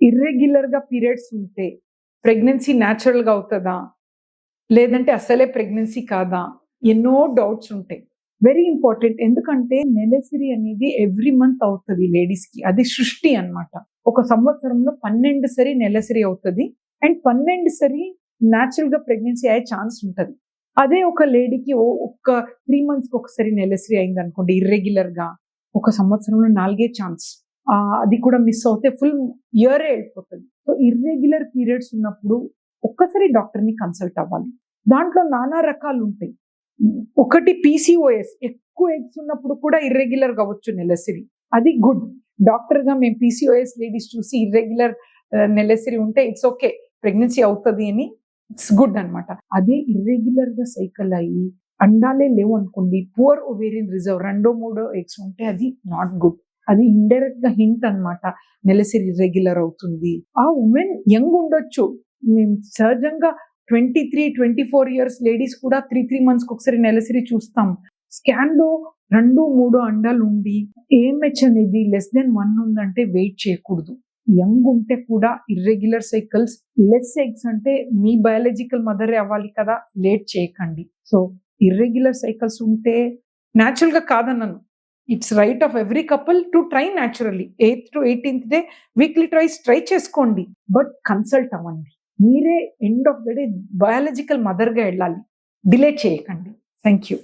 ఇర్రెగ్యులర్‌గా periods ఉంటే pregnancy న్యాచురల్‌గా అవుతదా? లేదంటే అసలే ప్రెగ్నెన్సీ కాదా? ఎన్నో డౌట్స్ ఉంటాయి. Very important. ఎందుకంటే నెలసరి అనేది ఎవ్రీ మంత్ అవుతది లేడీస్‌కి. అది సృష్టి అన్నమాట. ఒక సంవత్సరంలో 12 సరి నెలసరి అవుతది. అండ్ 12 సరి న్యాచురల్‌గా ప్రెగ్నెన్సీ అయ్యే ఛాన్స్ ఉంటది. అదే ఒక లేడీకి ఒక్క 3 మంత్స్‌కి ఒకసారి నెలసరి అయిందనుకోండి ఇర్రెగ్యులర్‌గా, ఒక సంవత్సరంలో 4 ఛాన్స్. అది కూడా మిస్ అవుతే ఫుల్ ఇయరే ఎళ్ళిపోతది. సో, ఇర్రెగ్యులర్ పీరియడ్స్ ఉన్నప్పుడు ఒక్కసారి డాక్టర్‌ని కన్సల్ట్ అవ్వాలి. దాంట్లో నానా రకాలుంటాయి. ఒకటి పీసీఓఎస్, ఎక్కువ ఎగ్స్ ఉన్నప్పుడు కూడా ఇర్రెగ్యులర్ అవ్వచ్చు నెలసరి. అది గుడ్. డాక్టర్‌గా మేము పీసీఓఎస్ లేడీస్ చూసి ఇర్రెగ్యులర్ నెలసరి ఉంటే ఇట్స్ ఓకే. ప్రెగ్నెన్సీ అవుతది అని ఇట్స్ గుడ్ అన్నమాట. అదే ఇర్రెగ్యులర్‌గా సైకిల్ అయ్యి అండాలే లేవనుకోండి, పూర్ ఓవేరియన్ రిజర్వ్ రెండో, మూడో ఎగ్స్ ఉంటే అది నాట్ గుడ్. అది ఇండైరెక్ట్‌గా హింట్ అన్నమాట. నెలసరి ఇర్రెగ్యులర్ అవుతుంది. ఆ వుమెన్ యంగ్ ఉండొచ్చు. మేము సహజంగా 23, 24 ఇయర్స్ లేడీస్ కూడా 3 మంత్స్‌కి ఒకసారి నెలసరి చూస్తాం. స్కాన్‌లో 2, 3 అండాలుండి ఏఎంహెచ్ అనేది లెస్ థాన్ 1 ఉందంటే వెయిట్ చేయకూడదు. యంగ్ ఉంటే కూడా ఇర్రెగ్యులర్ సైకిల్స్, లెస్ ఎగ్స్ అంటే మీ బయాలజికల్ మదరే అవ్వాలి కదా! లేట్ చేయకండి. సో, ఇర్రెగ్యులర్ సైకిల్స్ ఉంటే న్యాచురల్‌గా కాదనను. It's right of every couple to try naturally. Eighth to 18థ్ డే వీక్లీ ట్వైస్ ట్రై చేసుకోండి. బట్ కన్సల్ట్ అవ్వండి. మీరే end of the day biological మదర్‌గా ఎళ్ళాలి. డిలే చేయకండి. Thank you.